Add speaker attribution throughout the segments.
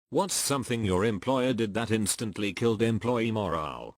Speaker 1: What's something your employer did that instantly killed employee morale?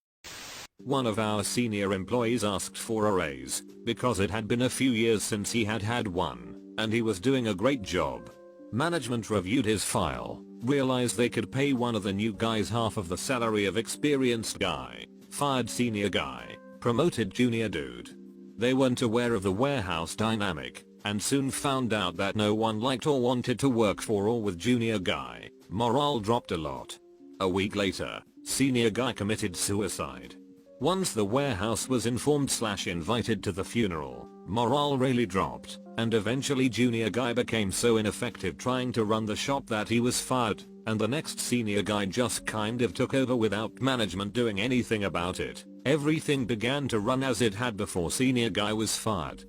Speaker 1: One of our senior employees asked for a raise because it had been a few years since he had had one, and he was doing a great job. Management reviewed his file, realized they could pay one of the new guys half of the salary of experienced guy, fired senior guy, promoted junior dude. They weren't aware of the warehouse dynamic, and soon found out that no one liked or wanted to work for or with junior guy. Morale dropped a lot. A week later, senior guy committed suicide. Once the warehouse was informed/invited to the funeral, morale really dropped, and eventually junior guy became so ineffective trying to run the shop that he was fired, and the next senior guy just kind of took over without management doing anything about it. Everything began to run as it had before senior guy was fired.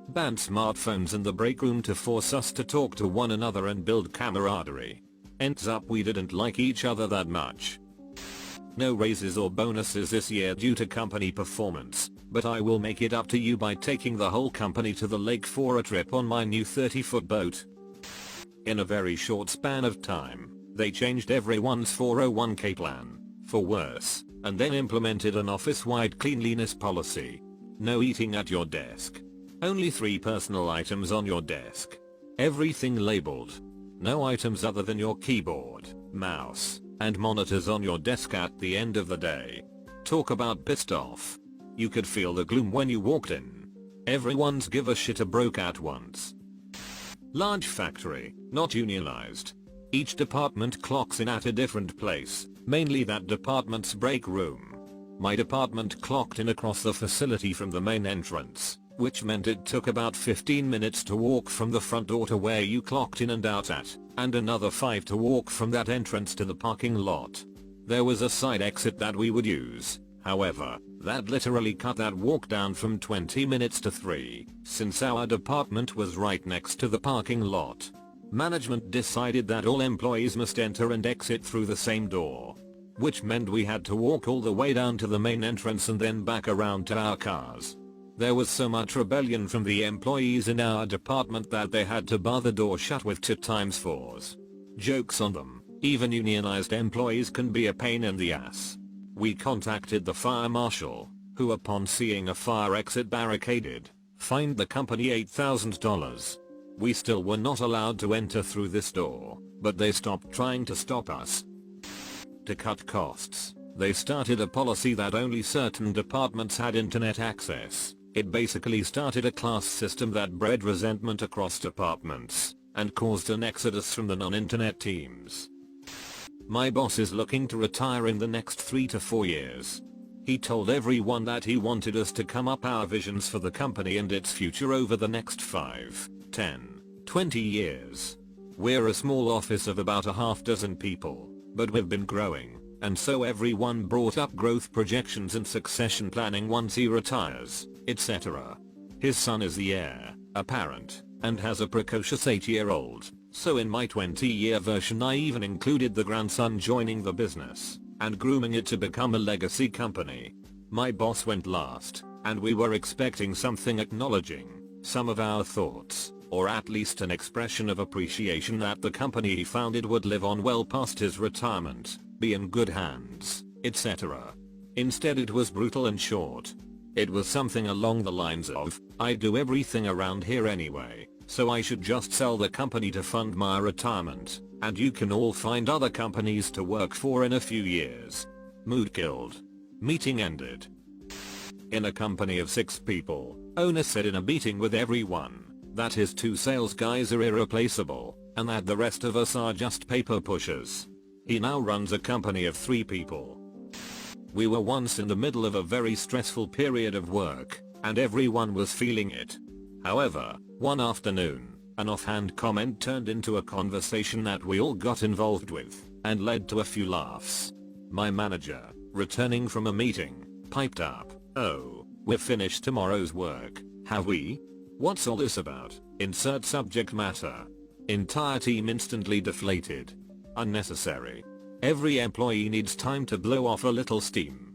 Speaker 1: Banned smartphones in the break room to force us to talk to one another and build camaraderie. Ends up we didn't like each other that much. No raises or bonuses this year due to company performance, but I will make it up to you by taking the whole company to the lake for a trip on my new 30-foot boat. In a very short span of time, they changed everyone's 401k plan, for worse, and then implemented an office-wide cleanliness policy. No eating at your desk. Only 3 personal items on your desk. Everything labeled. No items other than your keyboard, mouse, and monitors on your desk at the end of the day. Talk about pissed off. You could feel the gloom when you walked in. Everyone's give a shit broke at once. Large factory, not unionized. Each department clocks in at a different place, mainly that department's break room. My department clocked in across the facility from the main entrance, which meant it took about 15 minutes to walk from the front door to where you clocked in and out at, and another 5 to walk from that entrance to the parking lot. There was a side exit that we would use, however, that literally cut that walk down from 20 minutes to 3, since our department was right next to the parking lot. Management decided that all employees must enter and exit through the same door, which meant we had to walk all the way down to the main entrance and then back around to our cars. There was so much rebellion from the employees in our department that they had to bar the door shut with 2x4s. Jokes on them, even unionized employees can be a pain in the ass. We contacted the fire marshal, who upon seeing a fire exit barricaded, fined the company $8,000. We still were not allowed to enter through this door, but they stopped trying to stop us. To cut costs, they started a policy that only certain departments had internet access. It basically started a class system that bred resentment across departments and caused an exodus from the non-internet teams. My boss is looking to retire in the next 3 to 4 years. He told everyone that he wanted us to come up our visions for the company and its future over the next 5, 10, 20 years. We're a small office of about a half dozen people, but we've been growing, and so everyone brought up growth projections and succession planning once he retires, etc. His son is the heir, apparent, and has a precocious 8-year-old, so in my 20-year version I even included the grandson joining the business and grooming it to become a legacy company. My boss went last, and we were expecting something acknowledging some of our thoughts, or at least an expression of appreciation that the company he founded would live on well past his retirement, be in good hands, etc. Instead it was brutal and short. It was something along the lines of, I do everything around here anyway, so I should just sell the company to fund my retirement, and you can all find other companies to work for in a few years. Mood killed. Meeting ended. In a company of 6 people, owner said in a meeting with everyone that his 2 sales guys are irreplaceable, and that the rest of us are just paper pushers. He now runs a company of 3 people. We were once in the middle of a very stressful period of work, and everyone was feeling it. However, one afternoon, an offhand comment turned into a conversation that we all got involved with, and led to a few laughs. My manager, returning from a meeting, piped up, "Oh, we've finished tomorrow's work, have we? What's all this about? Insert subject matter." Entire team instantly deflated. Unnecessary. Every employee needs time to blow off a little steam.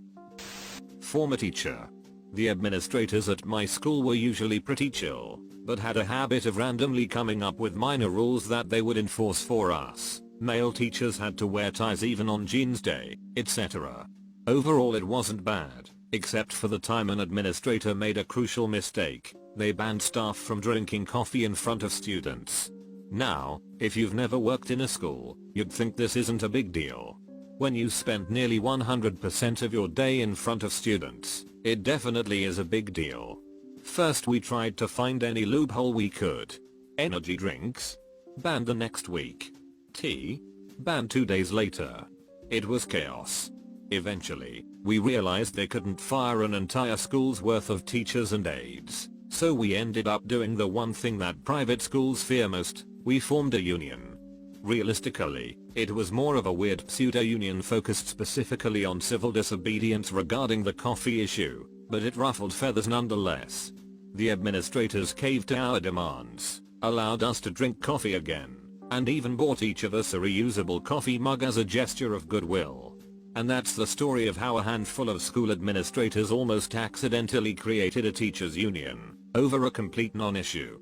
Speaker 1: Former teacher. The administrators at my school were usually pretty chill, but had a habit of randomly coming up with minor rules that they would enforce for us. Male teachers had to wear ties even on Jeans Day, etc. Overall it wasn't bad, except for the time an administrator made a crucial mistake. They banned staff from drinking coffee in front of students. Now, if you've never worked in a school, you'd think this isn't a big deal. When you spend nearly 100% of your day in front of students, it definitely is a big deal. First we tried to find any loophole we could. Energy drinks? Banned the next week. Tea? Banned 2 days later. It was chaos. Eventually, we realized they couldn't fire an entire school's worth of teachers and aides, so we ended up doing the one thing that private schools fear most: we formed a union. Realistically, it was more of a weird pseudo-union focused specifically on civil disobedience regarding the coffee issue, but it ruffled feathers nonetheless. The administrators caved to our demands, allowed us to drink coffee again, and even bought each of us a reusable coffee mug as a gesture of goodwill. And that's the story of how a handful of school administrators almost accidentally created a teachers union, over a complete non-issue.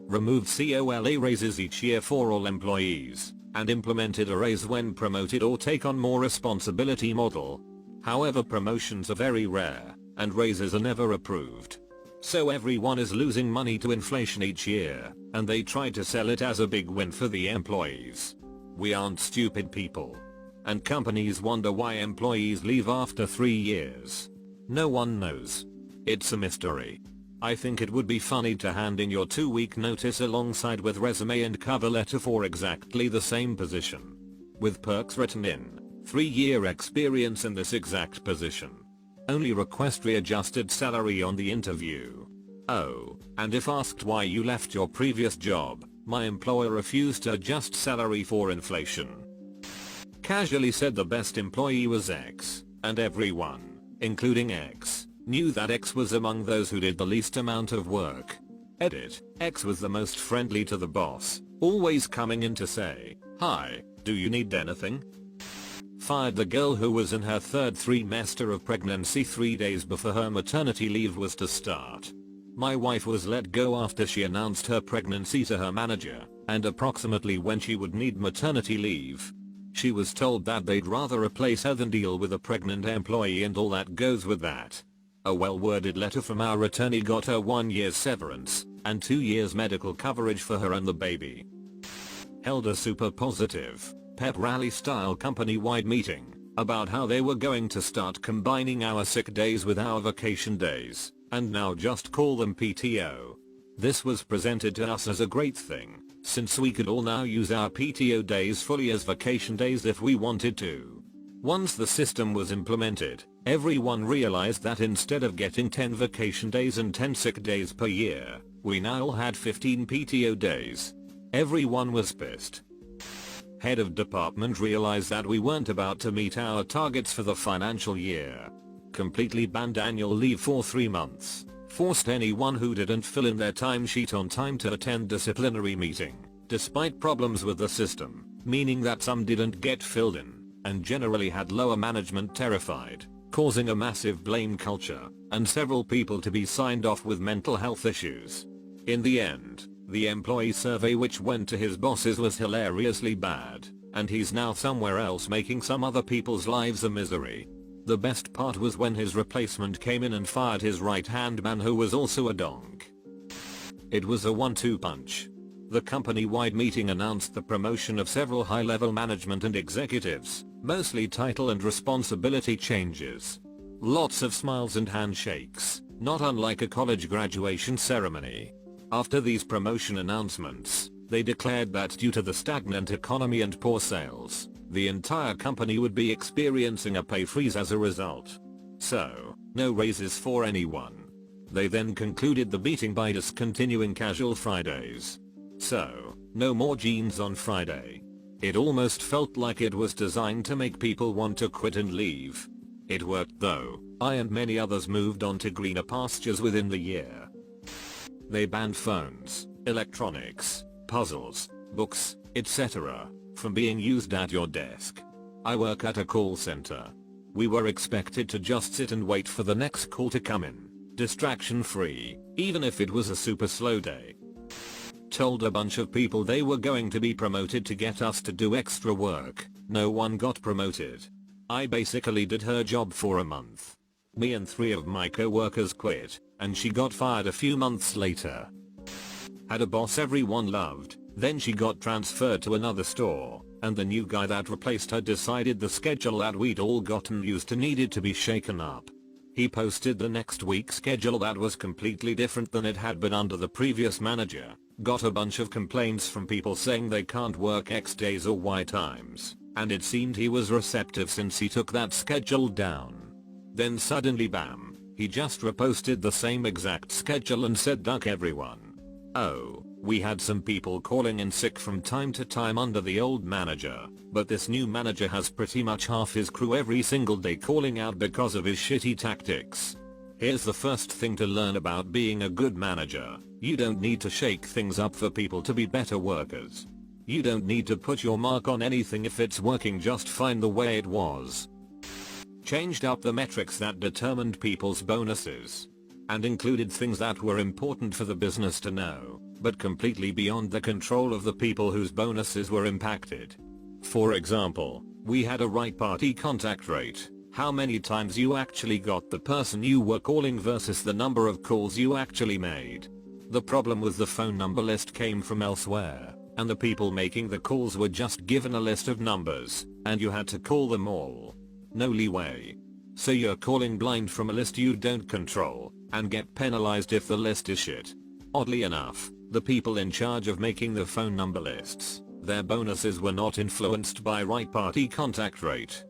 Speaker 1: Removed COLA raises each year for all employees, and implemented a raise when promoted or take on more responsibility model. However, promotions are very rare, and raises are never approved. So everyone is losing money to inflation each year, and they try to sell it as a big win for the employees. We aren't stupid people. And companies wonder why employees leave after 3 years. No one knows. It's a mystery. I think it would be funny to hand in your 2-week notice alongside with resume and cover letter for exactly the same position. With perks written in, 3-year experience in this exact position. Only request readjusted salary on the interview. Oh, and if asked why you left your previous job, my employer refused to adjust salary for inflation. Casually said the best employee was X, and everyone, including X, knew that X was among those who did the least amount of work. Edit, X was the most friendly to the boss, always coming in to say, "Hi, do you need anything?" Fired the girl who was in her third trimester of pregnancy 3 days before her maternity leave was to start. My wife was let go after she announced her pregnancy to her manager, and approximately when she would need maternity leave. She was told that they'd rather replace her than deal with a pregnant employee and all that goes with that. A well-worded letter from our attorney got her 1 year's severance, and 2 years medical coverage for her and the baby. Held a super positive, pep rally style company-wide meeting, about how they were going to start combining our sick days with our vacation days, and now just call them PTO. This was presented to us as a great thing, since we could all now use our PTO days fully as vacation days if we wanted to. Once the system was implemented, everyone realized that instead of getting 10 vacation days and 10 sick days per year, we now all had 15 PTO days. Everyone was pissed. Head of department realized that we weren't about to meet our targets for the financial year. Completely banned annual leave for 3 months. Forced anyone who didn't fill in their timesheet on time to attend disciplinary meeting, despite problems with the system, meaning that some didn't get filled in, and generally had lower management terrified, causing a massive blame culture, and several people to be signed off with mental health issues. In the end, the employee survey which went to his bosses was hilariously bad, and he's now somewhere else making some other people's lives a misery. The best part was when his replacement came in and fired his right-hand man who was also a donk. It was a 1-2 punch. The company-wide meeting announced the promotion of several high-level management and executives, mostly title and responsibility changes. Lots of smiles and handshakes, not unlike a college graduation ceremony. After these promotion announcements, they declared that due to the stagnant economy and poor sales, the entire company would be experiencing a pay freeze as a result. So, no raises for anyone. They then concluded the meeting by discontinuing casual Fridays. So, no more jeans on Friday. It almost felt like it was designed to make people want to quit and leave. It worked though. I and many others moved on to greener pastures within the year. They banned phones, electronics, puzzles, books, etc. from being used at your desk. I work at a call center. We were expected to just sit and wait for the next call to come in, distraction free, even if it was a super slow day. told a bunch of people they were going to be promoted to get us to do extra work. No one got promoted. I basically did her job for a month. Me and 3 of my co-workers quit, and she got fired a few months later. Had a boss everyone loved, then she got transferred to another store, and the new guy that replaced her decided the schedule that we'd all gotten used to needed to be shaken up. He posted the next week's schedule that was completely different than it had been under the previous manager, got a bunch of complaints from people saying they can't work X days or Y times, and it seemed he was receptive since he took that schedule down. Then suddenly bam, he just reposted the same exact schedule and said duck everyone. Oh, we had some people calling in sick from time to time under the old manager, but this new manager has pretty much half his crew every single day calling out because of his shitty tactics. Here's the first thing to learn about being a good manager. You don't need to shake things up for people to be better workers. You don't need to put your mark on anything if it's working just fine the way it was. Changed up the metrics that determined people's bonuses, and included things that were important for the business to know, but completely beyond the control of the people whose bonuses were impacted. For example, we had a right party contact rate, how many times you actually got the person you were calling versus the number of calls you actually made. The problem with the phone number list came from elsewhere, and the people making the calls were just given a list of numbers, and you had to call them all. No leeway. So you're calling blind from a list you don't control, and get penalized if the list is shit. Oddly enough, the people in charge of making the phone number lists, their bonuses were not influenced by right party contact rate.